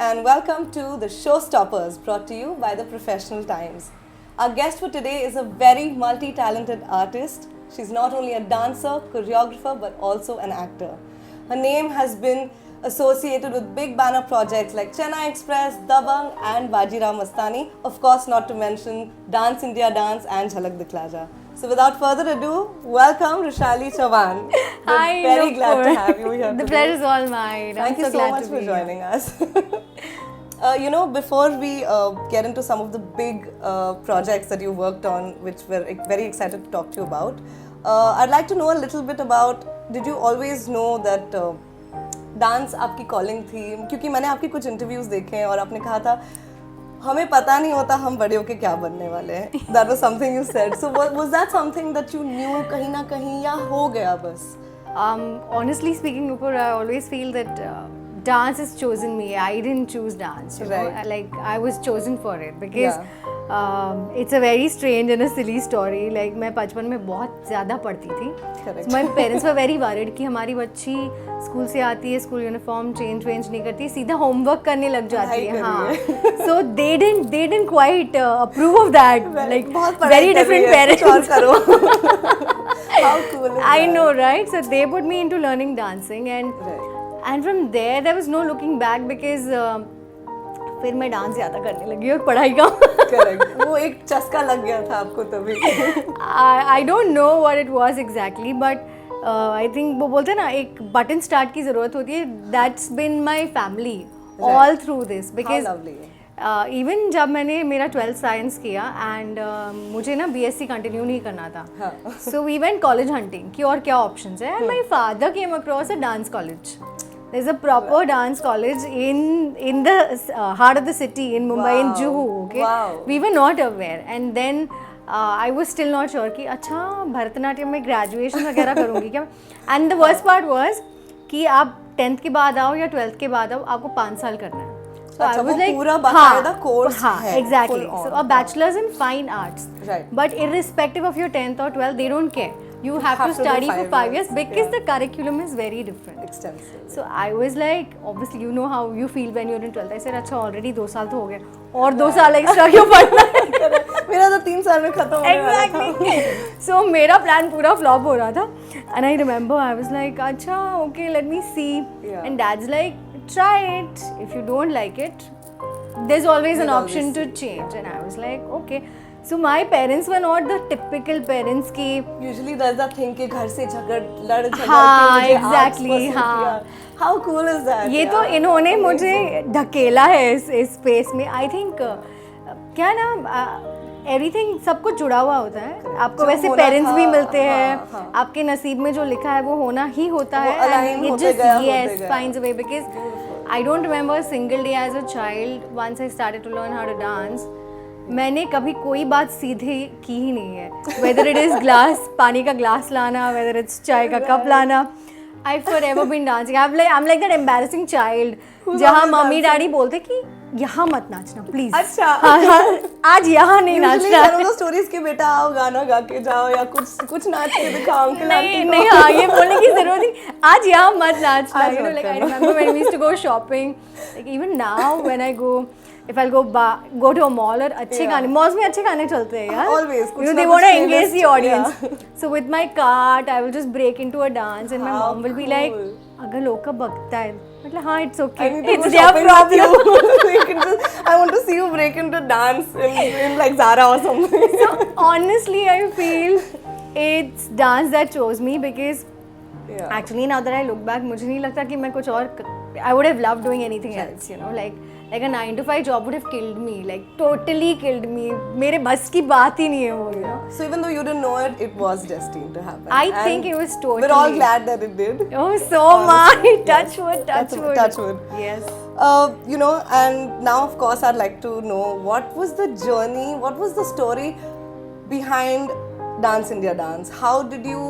and welcome to the Showstoppers, brought to you by the Professional Times. Our guest for today is a very multi-talented artist. She's not only a dancer, choreographer, but also an actor. Her name has been associated with big banner projects like Chennai Express, Dabang and Bajirao Mastani. Of course, not to mention Dance India Dance and Jhalak Dikhla Ja. So without further ado, welcome Roshali Chavan. Hi, We're very glad to have you here The today. pleasure is all mine. Thank you so much for joining us. Before we get into some of the big projects that you worked on, which we're very excited to talk to you about, I'd like to know a little bit about, did you always know that dance आपकी calling थी? क्योंकि मैंने आपके कुछ interviews देखे हैं और आपने कहा था हमें पता नहीं होता हम बड़े होके क्या बनने वाले हैं. That was something you said. So was that something that you knew कहीं ना कहीं या हो गया बस? Honestly speaking, Nupur, I always feel that dance has chosen me. I didn't choose dance. You know? Like I was chosen for it because it's a very strange and a silly story. Like मैं बचपन में बहुत ज़्यादा पढ़ती थी. So my parents were very worried कि हमारी बच्ची स्कूल से आती है, स्कूल यूनिफॉर्म चेंज नहीं करती, सीधा होमवर्क करने लग जाती है. हाँ. So they didn't quite approve of that. Like very different parents. How cool is that? I know, right? So they put me into learning dancing and from there was no looking back because फिर मैं dance ज़्यादा करने लगी और पढ़ाई का. Correct. वो एक चस्का लग गया था आपको तभी. I don't know what it was exactly, but I think वो बोलते हैं ना एक बटन स्टार्ट की ज़रूरत होती है. That's been my family all through this because even जब मैंने मेरा 12th साइंस किया and मुझे ना BSc कंटिन्यू नहीं करना था. So we went college hunting कि और क्या options है. And my father came across a dance college. There's a proper dance college in the heart of the city in Mumbai, in Juhu. Okay, we were not aware, and then I was still not sure कि अच्छा भरतनाट्यम में graduation वगैरह करूँगी क्या. And the worst part was कि आप 10th के बाद आओ या 12th के बाद आओ, आपको 5 साल करना है. So I was like, पूरा बाकायदा course है. Exactly. So a bachelor's in fine arts. Right. But irrespective of your 10th or 12th, they don't care. You have to study for 5 years because the curriculum is very different. Extensive. So I was like, obviously you know how you feel when you're in 12th. I said, अच्छा already 2 साल तो हो गए और 2 साल extra क्यों पढ़ना है? मेरा तो 3 साल में खत्म होने वाला था. Exactly. So मेरा plan पूरा flop हो रहा था. And I remember I was like, अच्छा okay, let me see. And Dad's like, try it. If you don't like it, there's always an option to change. And I was like, okay. So my parents were not the typical parents की. Usually there's that thing कि घर से लड़ झगड़ हाँ, के मुझे exactly, arts पसंद हाँ. किया. How cool is that? ये तो इन्होंने मुझे ढकेला है इस स्पेस में. I think क्या ना एवरीथिंग सब कुछ जुड़ा हुआ होता है. आपको वैसे पेरेंट्स भी मिलते हैं, आपके नसीब में जो लिखा है वो होना ही होता है. And it just finds a way because I don't remember a single day as a child once I started to learn how to dance. मैंने कभी कोई बात सीधे की ही नहीं है. Whether it is पानी का ग्लास लाना, whether it's चाय का कप लाना, I've forever been dancing. I'm like that embarrassing child जहाँ मम्मी डैडी बोलते कि यहाँ मत नाचना प्लीज. अच्छा. आज यहाँ नहीं नाचना. उन्होंने स्टोरीज के बेटा आओ गाना गा के जाओ या कुछ नाच के दिखाओ अंकल आंटी को. नहीं हाँ ये बोलने की जरूरत नहीं. आज यहाँ मत नाचना. You know, like I remember when we used to go shopping. Like even now when I go. If I'll go to a mall और अच्छे गाने, malls में अच्छे गाने चलते हैं यार. Always. You know, they want to engage the audience. So with my cart, I will just break into a dance and my mom will be like, अगर लोग का बकता है, मतलब हाँ it's okay. It's their problem. I want to see you break into dance in like Zara or something. So honestly, I feel it's dance that chose me because actually now that I look back, मुझे नहीं लगता कि मैं कुछ और. I would have loved doing anything else, you know, like a 9 to 5 job would have killed me, like totally killed me. मेरे बस की बात ही नहीं है वो, you know. So even though you didn't know it, it was destined to happen. I think it was totally. We're all glad that it did. Oh, so much. Touch wood, touch wood. Touch wood. Yes. And now of course I'd like to know what was the journey, what was the story behind Dance India Dance? How did you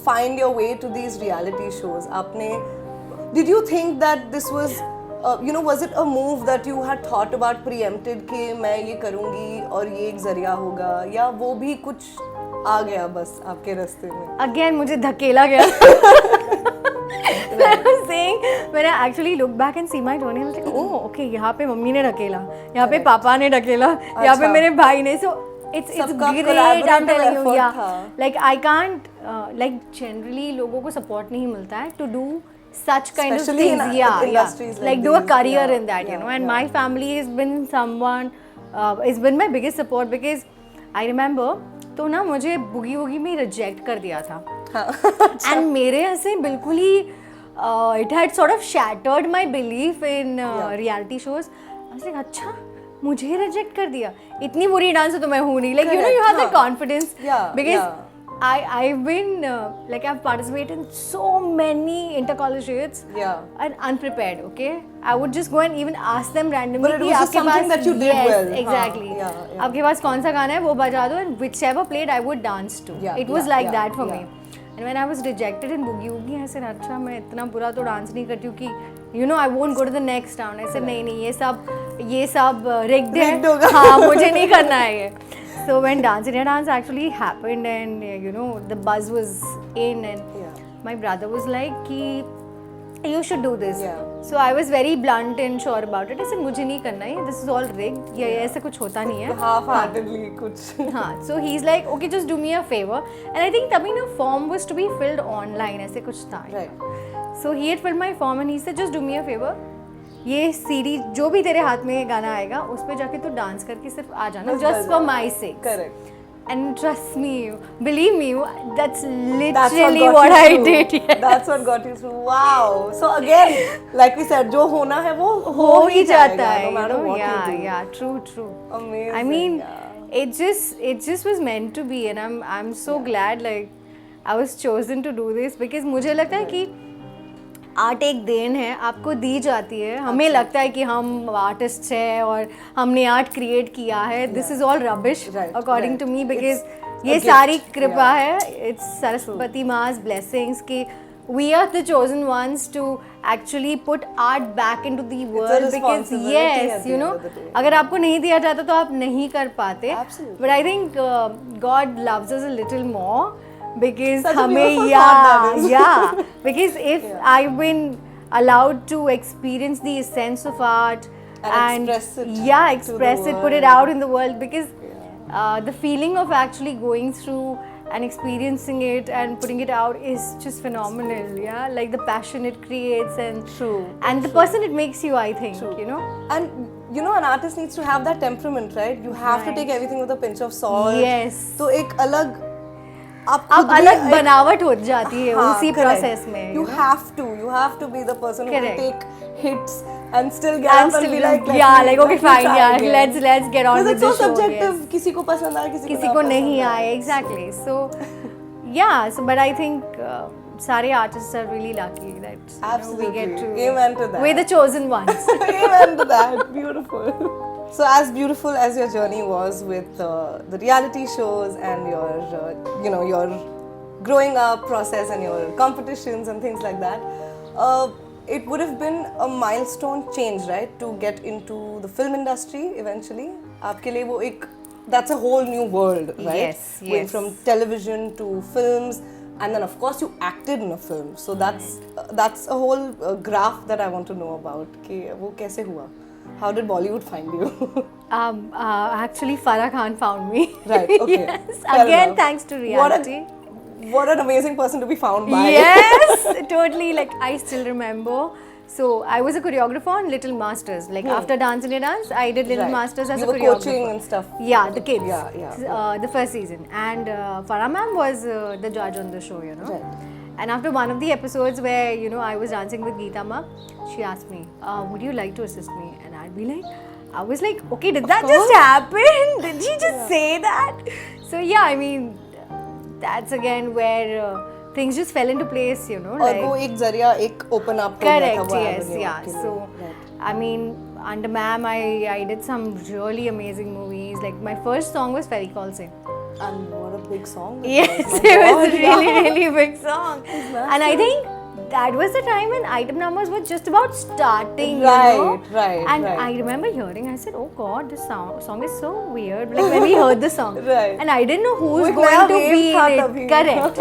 find your way to these reality shows? Did you think that this was, was it a move that you had thought about preempted कि मैं ये करूँगी और ये एक जरिया होगा, या वो भी कुछ आ गया बस आपके रास्ते में? Again मुझे धकेला गया. I was saying, when I actually look back and see my journey, I was like, oh, okay, यहाँ पे मम्मी ने ढकेला, यहाँ पे पापा ने ढकेला, यहाँ पे मेरे भाई ने. So it's great. I'm telling you, yeah. Like I can't, like generally लोगों को support नहीं मिलता है to do such kind of things. Like do a career in that, you know. And my family has been someone, has been my biggest support because I remember तो ना मुझे बुगी वुगी में reject कर दिया था. एंड मेरे ऐसे बिल्कुल ही it had sort of shattered my belief in reality shows. I was like अच्छा मुझे रिजेक्ट कर दिया, इतनी बुरी डांसर तो मैं हूँ नहीं. Like you know you have that confidence because I've been like I've participated in so many intercollegiates and unprepared. Okay, I would just go and even ask them randomly. But it was just something that you did well. Exactly. आपके पास कौन सा गाना है वो बजा दो and whichever played I would dance to. It was like that for me. And when I was rejected in boogie woogie, I said अच्छा मैं इतना बुरा तो डांस नहीं करती हूँ कि you know I won't go to the next round. I said नहीं ये सब rigged है, हाँ मुझे नहीं करना है ये. So when Dance India Dance actually happened and you know the buzz was in and my brother was like कि you should do this. So I was very blunt and sure about it. I said मुझे नहीं करना है, this is all rigged. ये ऐसे कुछ होता नहीं है. Half-heartedly कुछ. हाँ. So he's like okay just do me a favor. And I think तभी ना form was to be filled online ऐसे कुछ था. Right. So he had filled my form and he said just do me a favor. ये CD जो भी तेरे हाथ में गाना आएगा उस पे जाके तू डांस करके सिर्फ आ जाना just for my sake. Correct. And trust me, believe me, that's literally what I did. Yes. That's what got you through. Wow. So again, like we said, जो होना है वो हो ही जाता है. No matter what you do. Yeah, true. Amazing. I mean, it just was meant to be, and I'm so glad like I was chosen to do this because मुझे लगता है कि आर्ट एक देन है, आपको दी जाती है. हमें लगता है कि हम आर्टिस्ट हैं और हमने आर्ट क्रिएट किया है. This is all rubbish according to me because ये सारी कृपा है. इट्स सरस्वती मास ब्लेसिंग्स कि we are the chosen ones to actually put art back into the world because yes you know अगर आपको नहीं दिया जाता तो आप नहीं कर पाते. But I think God loves us a little more because हमें because if I've been allowed to experience the essence of art and express it, put it out in the world because the feeling of actually going through and experiencing it and putting it out is just phenomenal. Like the passion it creates and the person it makes you, I think. You know, and you know an artist needs to have that temperament, right? You have to take everything with a pinch of salt. Yes. तो एक अलग आप अलग बनावट हो जाती है उसी प्रोसेस में. You have to be the person who will take hits and still get up and be like okay fine let's get on with the show. It's so subjective. किसी को पसंद आए किसी को नहीं आए. Exactly. So but I think सारे artists are really lucky that we get to. Amen to that. We're the chosen ones. Amen to that. Beautiful. So as beautiful as your journey was with the reality shows and your your growing up process and your competitions and things like that, it would have been a milestone change, right, to get into the film industry eventually. आपके लिए वो एक that's a whole new world, right? Yes. Going from television to films, and then of course you acted in a film. So that's a whole graph that I want to know about. कि वो कैसे हुआ? How did Bollywood find you? Actually, Farah Khan found me. Right. Okay. Yes. Again, thanks to reality. What an amazing person to be found by. Yes, totally. Like I still remember. So I was a choreographer on Little Masters. Like after Dance India Dance, I did Little Masters as a choreographer. You were coaching and stuff. Yeah, the kids. The first season, and Farah ma'am was the judge on the show. You know. Right. And after one of the episodes where I was dancing with Geeta ma, she asked me, "Would you like to assist me?" And I'd be like, I was like, "Okay, did that just happen? Did she just say that?" So I mean, that's again where things just fell into place, और वो एक जरिया एक open up. Correct. Yes. So I mean, under ma'am, I did some really amazing movies. Like my first song was Fairy Call Sing. And what a big song. Yes, it was a really big song. And I think that was the time when item numbers were just about starting, Right. And I remember hearing, I said, oh God, this song is so weird. Like when we heard the song. Right. And I didn't know who's going to be in it. Correct.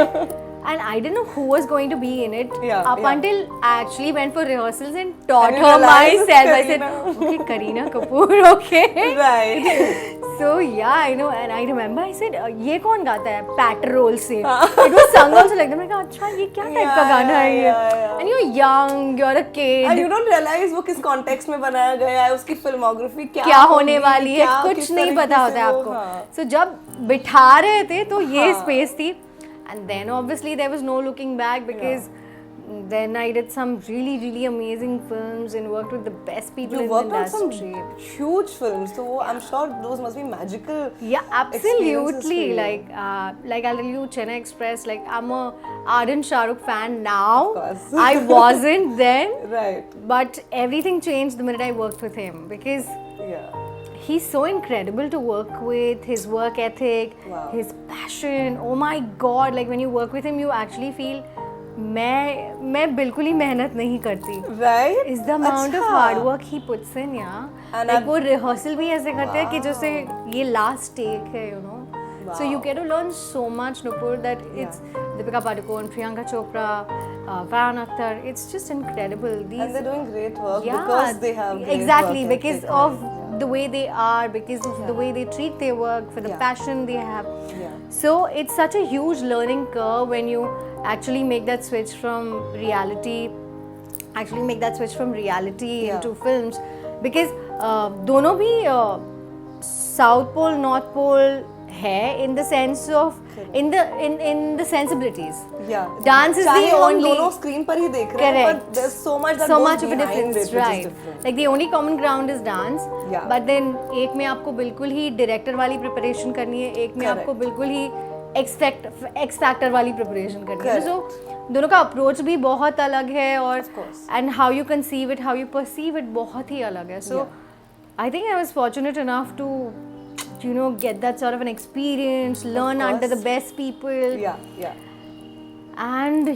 and I didn't know who was going to be in it up yeah. until I actually went for rehearsals and taught And you her realized it's myself. I said, Kareena. okay, Kareena Kapoor, okay. Right. So yeah, I know, and I remember I said, ये कौन गाता है Pat Roll से? It was sung also like that. मैं कहा अच्छा ये क्या type का गाना है ये? And you're young, you're a kid. And you don't realize वो किस context में बनाया गया है, उसकी filmography क्या होने वाली है, कुछ नहीं पता होता है आपको. So जब बिठा रहे थे तो ये space थी, and then obviously there was no looking back because then I did some really, really amazing films and worked with the best people in the industry. You worked on some huge films, so I'm sure those must be magical. Yeah, absolutely. Like I'll tell you, Chennai Express. Like I'm a ardent Shah Rukh fan now. Of course. I wasn't then. Right. But everything changed the minute I worked with him because he's so incredible to work with. His work ethic, his passion. Oh my God! Like when you work with him, you actually feel. मैं बिल्कुल ही मेहनत नहीं करती. Right? Is the amount of hard work he puts in, yeah. And like वो rehearsal भी ऐसे करते हैं कि जैसे ये last take है, you know. So you get to learn so much, Nupur, that it's Deepika Padukone, Priyanka Chopra, Farhan Akhtar. It's just incredible. And they're doing great work because they have great exactly work because ethic, of the way they are, because of the way they treat their work, for the passion they have. So it's such a huge learning curve when you actually make that switch from reality into films, because दोनों भी South Pole, North Pole है in the sense of in the sensibilities. Dance is the only. दोनों screen पर ही देख रहे हैं, but there's so much that goes of a behind difference, it, which right? is different. Like the only common ground is dance. But then एक में आपको बिल्कुल ही director वाली preparation करनी है, एक में आपको बिल्कुल ही X Factor वाली preparation करनी है. So दोनों का approach भी बहुत अलग है और and how you conceive it, how you perceive it बहुत ही अलग है. So I think I was fortunate enough to, you know, get that sort of an experience, learn under the best people. And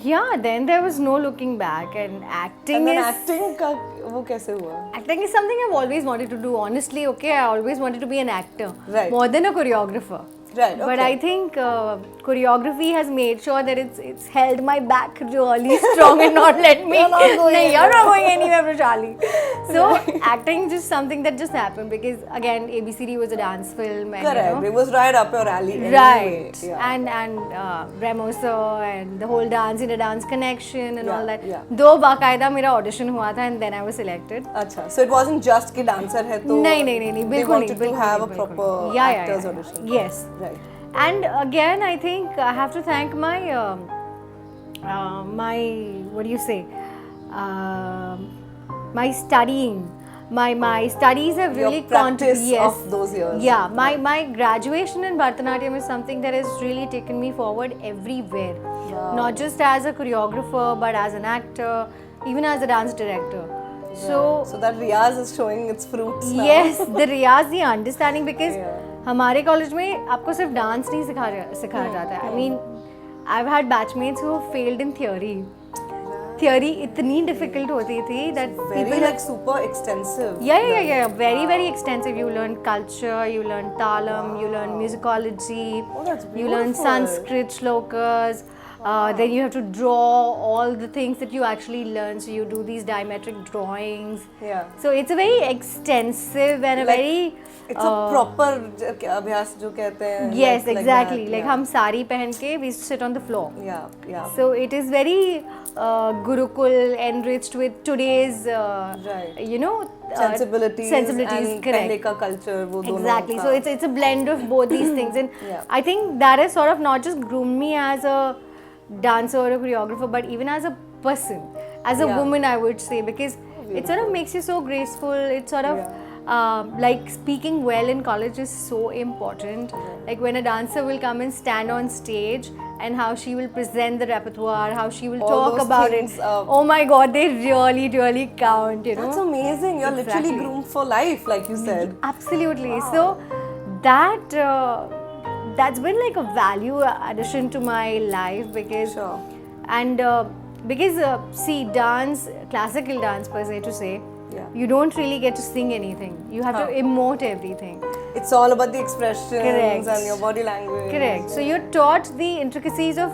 then there was no looking back. And acting acting का वो कैसे हुआ? Acting is something I've always wanted to do. Honestly, okay, I always wanted to be an actor. Right. More than a choreographer. Right, okay. But I think choreography has made sure that it's held my back really strong and not let me. You're not going anywhere, Prashali. So acting just something that just happened because again ABCD was a dance film. And, correct. You know, it was right up your alley. Right. Anyway. And Bremosa and the whole Dance in a Dance Connection and all that. दो बाकायदा मेरा audition हुआ था and then I was selected. अच्छा. So it wasn't just कि dancer है तो. नहीं. They wanted to have a proper actors audition. Yes. Right. And again, I think I have to thank my my studying. My studies have really contributed of those years. Yeah, my graduation in Bharatanatyam is something that has really taken me forward everywhere. Not just as a choreographer, but as an actor, even as a dance director. So that Riyaz is showing its fruits now. Yes, the Riyaz, the understanding, because हमारे college में आपको सिर्फ dance नहीं सिखाया जाता है. I mean, I've had batchmates who failed in theory. Theory इतनी difficult होती थी that very like super extensive. Yeah. Very extensive. You learn culture, you learn talam, you learn musicology, you learn Sanskrit shlokas. Then you have to draw all the things that you actually learn. So you do these diametric drawings. So it's a very extensive and a very. It's a proper अभ्यास जो कहते हैं. Yes, exactly. Like हम साड़ी पहन के we sit on the floor. Yeah. So it is very Gurukul enriched with today's you know sensibilities and correct. पहले का culture वो दोनों. Exactly. So it's a blend of both these things, and I think that has sort of not just groomed me as a dancer or a choreographer, but even as a person, as a woman, I would say, because it sort of makes you so graceful. It sort of like speaking well in college is so important. Like when a dancer will come and stand on stage and how she will present the repertoire, how she will talk about it. Oh my God, they really count, you know. That's amazing. You're literally groomed for life, like you said. Absolutely. Wow. So that's been like a value addition to my life because see, dance, classical dance per se to say, you don't really get to sing anything. You have to emote everything. It's all about the expressions and your body language. Correct. So you're taught the intricacies of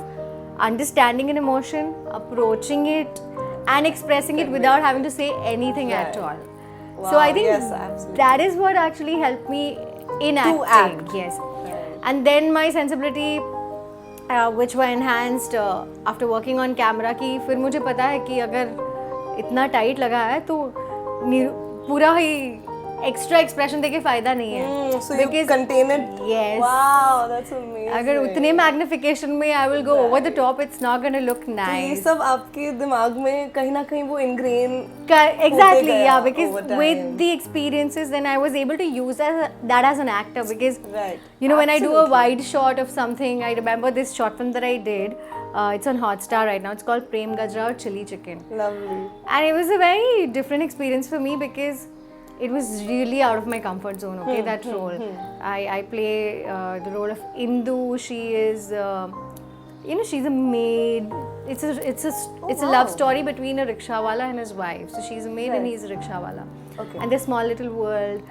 understanding an emotion, approaching it, and expressing it without having to say anything at all. Wow, So I think yes, absolutely. that is what actually helped me in To acting. act. Yes. Right. And then my sensibility which were enhanced after working on camera कि फिर मुझे पता है कि अगर इतना tight लगा है तो पूरा ही एक्स्ट्रा एक्सप्रेशन देके फायदा नहीं है. So you contain it. Yes. Wow, that's amazing. अगर उतने मैग्निफिकेशन में I will go over the top, it's not going to look ये nice. सब आपके दिमाग में कहीं ना कहीं वो ingrain Exactly, गया yeah, because over time. with the experiences then I was able to use that as an actor because Right. you know when I do a Absolutely. wide shot of something, I remember this short film that I did, it's on Hotstar right now, it's called Prem Gajra or Chili Chicken. Lovely. And it was a very different experience for me because it was really out of my comfort zone, okay, that role. I play the role of Indu. She is, you know, she's a maid. It's a love story between a rickshawala and his wife. So she's a maid and he's a rickshawala. Okay. And this small little world.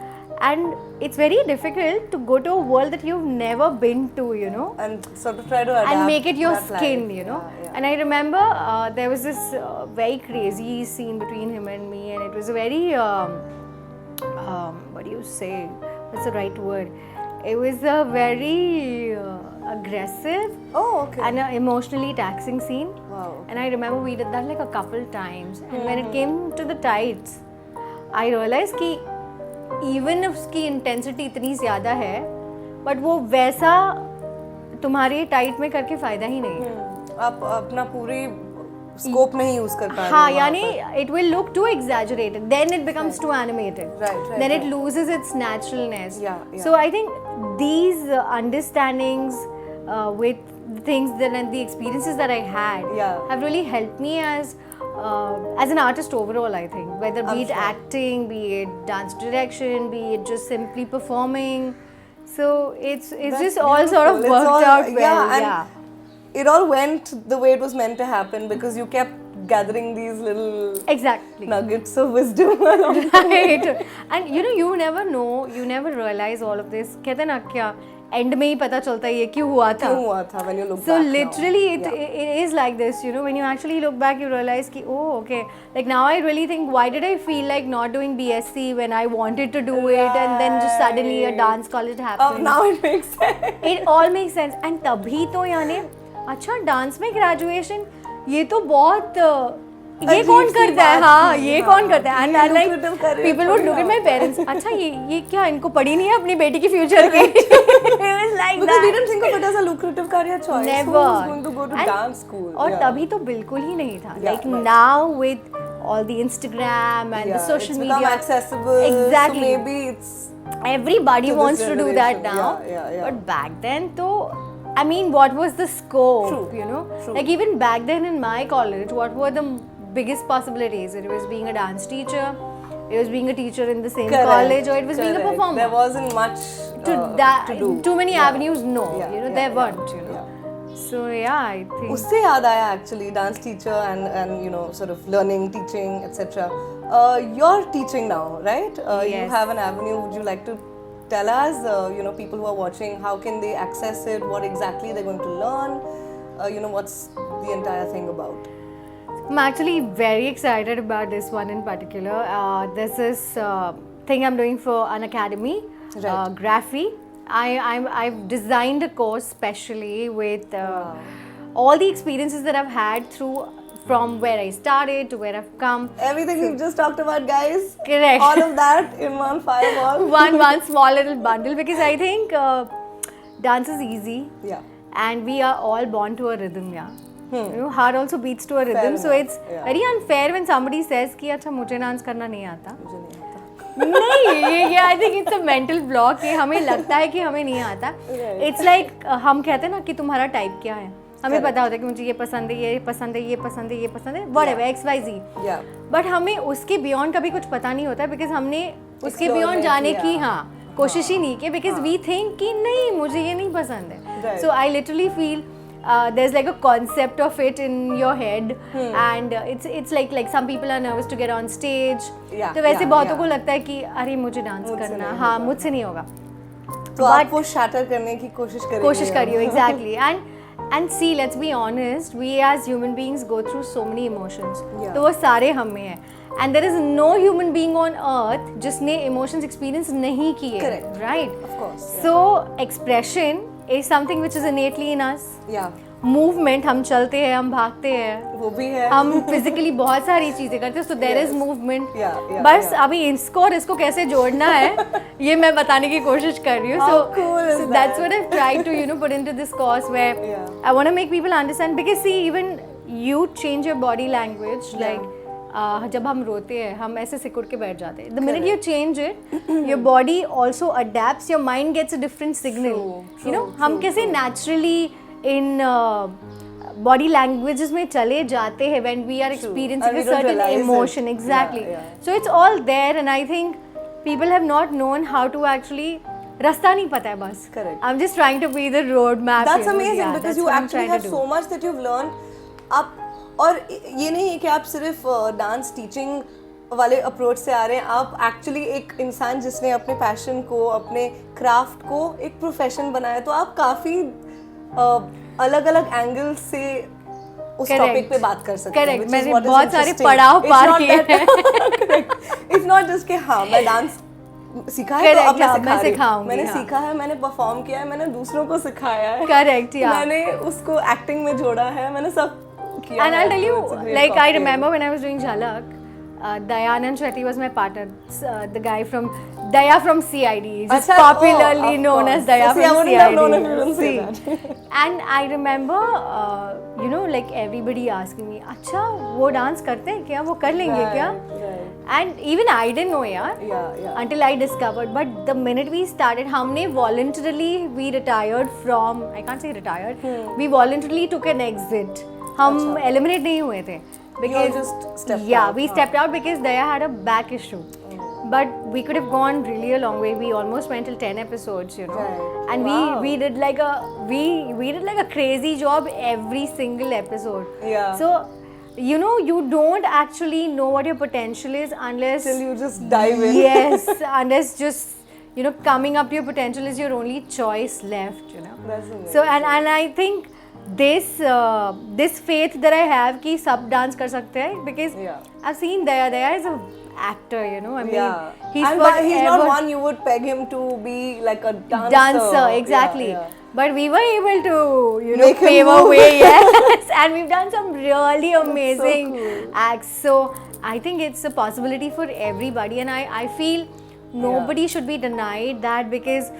And it's very difficult to go to a world that you've never been to, you know. And sort of try to adapt And make it your that skin, life. you know. Yeah, yeah. And I remember there was this very crazy scene between him and me, and it was a very what do you say? What's the right word? It was a very aggressive Oh, okay. and emotionally taxing scene. Wow. And I remember we did that like a couple times. And when it came to the tights, I realized कि even if उसकी intensity इतनी ज़्यादा है, but वो वैसा तुम्हारे tight में करके फायदा ही नहीं है. आप अपना पूरी स्कोप नहीं यूज कर पा रहे हाँ, हो यानी वहाँ पर. it will look too exaggerated. Then it becomes too animated. Right, Then it right. loses its naturalness. Yeah, yeah. So I think these understandings with the things that and the experiences that I had Yeah. have really helped me as an artist overall. I think whether be it acting, be it dance direction, be it just simply performing. So it's That's just all sort of beautiful. It's worked all- out well. and Yeah. It all went the way it was meant to happen because you kept gathering these little Exactly. nuggets of wisdom along. Right. And you know, you never know, you never realize all of this. कहते ना क्या end में ही पता चलता है ये क्यों हुआ था. क्यों हुआ था when you look So back now. literally it, Yeah. it is like this, you know, when you actually look back you realize कि oh okay, like now I really think why did I feel like not doing BSc when I wanted to do it and then just suddenly a dance college happened. Now it makes sense. It all makes sense and तभी तो यानी अच्छा dance में graduation ये तो बहुत ये अजीब कौन सी करता है. बात हाँ थी, ये हाँ, कौन करता है. ये and I like lucrative career people would थोड़ी लुक एट ना माय होता है. पेरेंट्स. अच्छा ये क्या इनको पड़ी नहीं है अपनी बेटी की फ्यूचर की. It was like Because we that. didn't think of it as a lucrative career choice. Never. Who's going to go to And- dance school? और Yeah. तभी तो बिल्कुल ही नहीं था. Yeah, Like right. now with all the Instagram and the Yeah, social it's media, become accessible. Exactly. So maybe it's everybody to this wants to do that generation. now. Yeah, yeah. But back then, though, I mean, what was the scope? True, You know, true. like even back then in my college, what were the biggest possibilities? It was being a dance teacher, it was being a teacher in the same Correct, college, or it was being a correct. performer. There wasn't much to do. Too many Yeah. avenues, no. Yeah, You know, yeah, there yeah, weren't. You know, so yeah, I think. उससे याद आया actually dance teacher and you know sort of learning, teaching, etc. You're teaching now, right? You Yes. have an avenue. Would you like to tell us, you know, people who are watching, how can they access it? What exactly they're going to learn? You know, what's the entire thing about? I'm actually very excited about this one in particular. This is thing I'm doing for an academy, Right. Graphy. I've designed a course specially with all the experiences that I've had through from where I started to where I've come. Everything we've just talked about, guys. Correct. All of that in one fireball. one small little bundle because I think dance is easy Yeah. and we are all born to a rhythm, yeah. You know, heart also beats to a rhythm, so enough, it's yeah. very unfair when somebody says कि अच्छा मुझे dance करना नहीं आता. मुझे नहीं आता. नहीं ये I think it's a mental block कि हमें लगता है कि हमें नहीं आता. इट्स लाइक हम कहते हैं ना कि तुम्हारा टाइप क्या है. हमें पता होता है कि मुझे ये पसंद है, ये पसंद है, ये पसंद है, ये पसंद है, व्हाटएवर XYZ. Yeah. बट हमें उसके बियॉन्ड कभी कुछ पता नहीं होता है बिकॉज हमने उसके Explore बियॉन्ड नहीं जाने किया. की कोशिश ही नहीं की बिकॉज वी थिंक कि नहीं मुझे ये नहीं पसंद है. Right. So I literally feel there's like a concept of it in your head and it's like some people are nervous to get on stage. Yeah, तो वैसे yeah, बहुतों yeah. को लगता है कि अरे मुझे डांस मुझसे करना नहीं हाँ होगा. मुझसे नहीं होगा. तो आप वो shatter करने की कोशिश करेंगे. कोशिश करियो exactly. And And see, let's be honest, we as human beings go through so many emotions. Yeah. तो वो सारे हम में हैं. And there is no human being on earth जिसने emotions experience नहीं किए. Correct. Right? Of course. Yeah. So expression is something which is innately in us. Yeah. Movement, हम चलते हैं, हम भागते हैं, वो भी है. हम फिजिकली बहुत सारी चीजें करते हैं, so there is movement. बस अभी इसको और इसको कैसे जोड़ना है ये मैं बताने की कोशिश कर रही हूँ. So that's what I've tried to put into this course where I want to make people understand, because see, even you change your body language, like जब हम रोते हैं हम ऐसे सिकुड़ के बैठ जाते हैं. The minute you change it, your body also adapts, your mind gets a different signal. हम कैसे naturally in body languages में चले जाते हैं when we are experiencing a certain emotion. Exactly. So it's all there, and I think people have not known how to actually रास्ता नहीं पता है बस. Correct. I'm just trying to be the road map. That's amazing because you actually have so much that you've learned. आप और ये नहीं है कि आप सिर्फ डांस टीचिंग वाले अप्रोच से आ रहे हैं, आप एक्चुअली एक इंसान जिसने अपने पैशन को, अपने क्राफ्ट को एक प्रोफेशन बनाया, तो आप काफ़ी अलग अलग एंगल से उस टॉपिक पे बात कर सकते हैं. करेक्ट, मैंने बहुत सारे पड़ाव पार किए हैं. इट्स नॉट जस्ट कि हाँ मैं डांस सीखा है तो अब मैं सिखाऊंगी. मैंने सीखा है, मैंने परफॉर्म किया है, मैंने दूसरों को सिखाया है. करेक्ट, मैंने उसको एक्टिंग में जोड़ा है, मैंने सब किया. And I'll tell you, like I remember when I was doing Jhalak, Dayanand Shetty was my partner, the guy from Daya from CID, just popularly known as Daya from CID. And I remember, like everybody asking me, अच्छा वो dance करते हैं क्या, वो कर लेंगे क्या? And even I didn't know until I discovered. But the minute we started, हमने voluntarily we retired from, I can't say retired, we voluntarily took an exit. हम eliminate नहीं हुए थे. Because we stepped out because Daya had a back issue. But we could have gone really a long way. We almost went till 10 episodes, and we did like a crazy job every single episode. Yeah. So you don't actually know what your potential is unless till you just dive in. Yes, unless just coming up to your potential is your only choice left. That's amazing. So and I think this faith that I have कि सब dance कर सकते हैं, because I've seen Daya is an actor, I mean, he's not one you would peg him to be like a dancer. Exactly. But we were able to pave a way. Yes. And we've done some really amazing acts. So I think it's a possibility for everybody, and I feel nobody should be denied that, because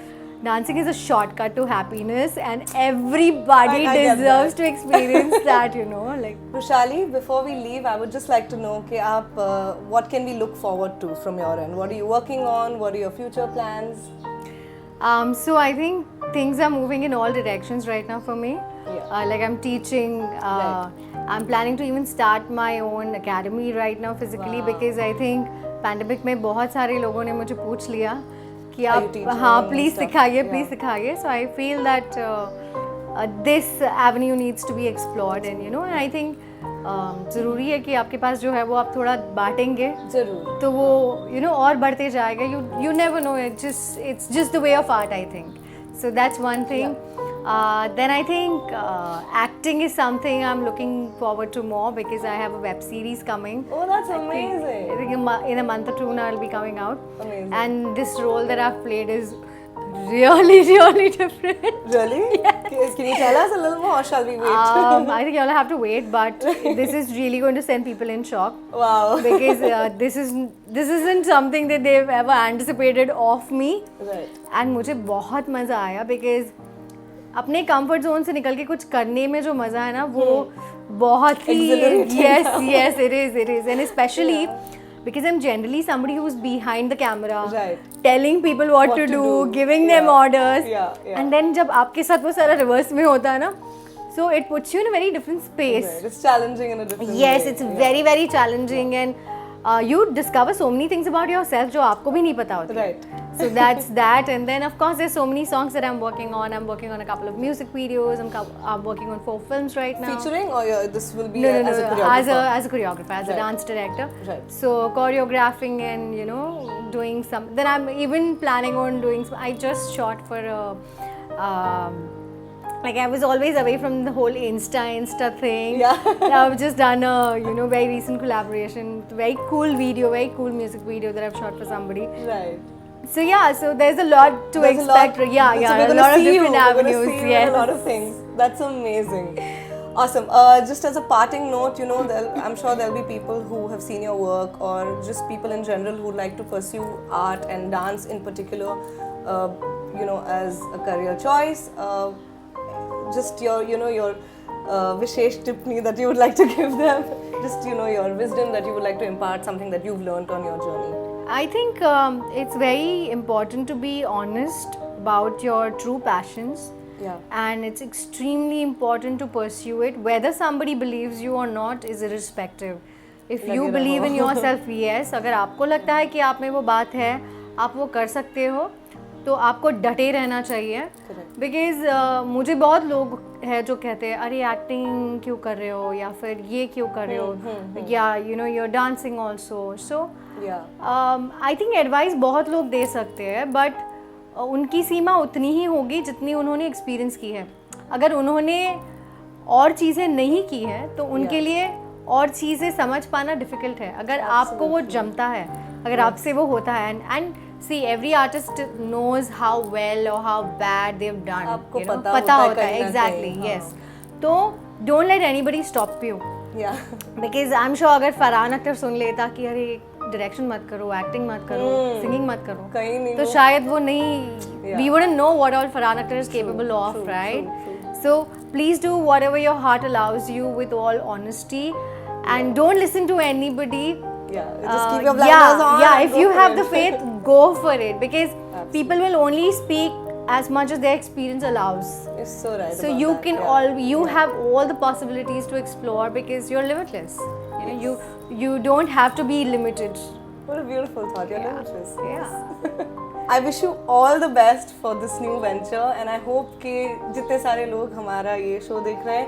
dancing is a shortcut to happiness, and everybody deserves to experience that, like. Rushali, before we leave, I would just like to know कि आप what can we look forward to from your end? What are you working on? What are your future plans? So I think things are moving in all directions right now for me. Like I'm teaching. I'm planning to even start my own academy right now physically, because I think pandemic में बहुत सारे लोगों ने मुझे पूछ लिया कि आप हाँ प्लीज़ सिखाइए. So I feel that this avenue needs to be explored, and and I think ज़रूरी है कि आपके पास जो है वो आप थोड़ा बांटेंगे ज़रूर, तो वो और बढ़ते जाएगा. You never know, it's just the way of art, I think. So that's one thing. Then I think acting is something I'm looking forward to more, because I have a web series coming. Oh, that's amazing. I think in a month or two now it'll be coming out. Amazing. And this role that I've played is really different. Really? Yes. Can you tell us a little more, or shall we wait? I think you'll have to wait, but this is really going to send people in shock. Wow. Because this isn't something that they've ever anticipated of me. Right. And मुझे बहुत मज़ा आया, because अपने comfort zone से निकल के कुछ करने में जो मज़ा है ना, वो बहुत ही yes it is, and especially because I'm generally somebody who's behind the camera, telling people what to do, giving them orders, and then जब आपके साथ वो सारा रिवर्स में होता है ना, so it puts you in a very different space. It's challenging in a different way. Yes, it's very challenging, and you discover so many things about yourself जो आपको भी नहीं पता होता. Right. So that's that, and then of course there's so many songs that I'm working on. I'm working on a couple of music videos. I'm working on 4 films right now. Featuring, or this will be no, as a choreographer? As a choreographer, as a dance director. Right. So choreographing and doing some. Then I'm even planning on doing. I just shot for Like I was always away from the whole Insta thing. Yeah. I've just done a very recent collaboration, very cool video, very cool music video that I've shot for somebody. Right. So yeah, so there's a lot to expect. So Yeah, we're a lot of see different you. avenues. We're gonna see you in a lot of things. That's amazing. Awesome. Just as a parting note, I'm sure there'll be people who have seen your work, or just people in general who like to pursue art and dance in particular, as a career choice. Just your Vishesh tipni that you would like to give them. Just your wisdom that you would like to impart, something that you've learned on your journey. I think it's very important to be honest about your true passions. Yeah. And it's extremely important to pursue it. Whether somebody believes you or not is irrespective. If you believe in yourself, yes. अगर आपको लगता है कि आप में वो बात है, आप वो कर सकते हो, तो आपको डटे रहना चाहिए. Because मुझे बहुत लोग हैं जो कहते हैं अरे एक्टिंग क्यों कर रहे हो, या फिर ये क्यों कर रहे हो, या you're dancing also. So I think advice बहुत लोग दे सकते हैं, but उनकी सीमा उतनी ही होगी जितनी उन्होंने एक्सपीरियंस की है. अगर उन्होंने और चीज़ें नहीं की है तो उनके लिए और चीज़ें समझ पाना डिफ़िकल्ट है. अगर आपको वो जमता है, अगर आपसे वो होता है, and see every artist knows how well or how bad they've done. आपको पता होता है exactly. Yes. तो don't let anybody stop you. Yeah. Because I'm sure अगर फरहान अख्तर सुन लेता कि अरे डायरेक्शन मत करो, एक्टिंग मत करो, सिंगिंग मत करो, कहीं नहीं, तो शायद वो नहीं, we wouldn't know what all Farhan Akhtar is capable of, right? So please do whatever your heart allows you with all honesty, and don't listen to anybody. Yeah, just keep your blinders on. Yeah, if you have the faith, go for it, because people will only speak as much as their experience allows. It's so right. So you can have all the possibilities to explore, because you're limitless. You don't have to be limited. What a beautiful thought. You're limitless. Yeah. I wish you all the best for this new venture, and I hope कि जितने सारे लोग हमारा ये show देख रहे हैं,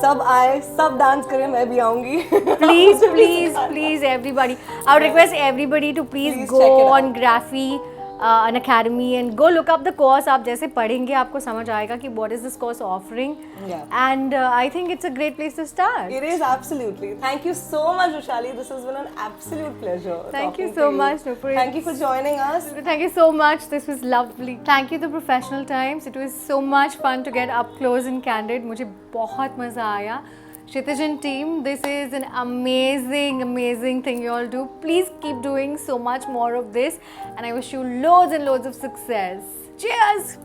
सब आए, सब डांस करें, मैं भी आऊँगी. Please, everybody. I would request everybody to please go on Graphy, an academy, and go look up the course. आप जैसे पढ़ेंगे आपको समझ आएगा कि what is this course offering. And I think it's a great place to start. It is, absolutely. Thank you so much, Rushali. This has been an absolute pleasure. Thank you so much, Nupur. Thank you for joining us. Thank you so much. This was lovely. Thank you to Professional Times. It was so much fun to get up close and candid. मुझे बहुत मज़ा आया. Kshitij and team, this is an amazing thing you all do. Please keep doing so much more of this, and I wish you loads and loads of success. Cheers!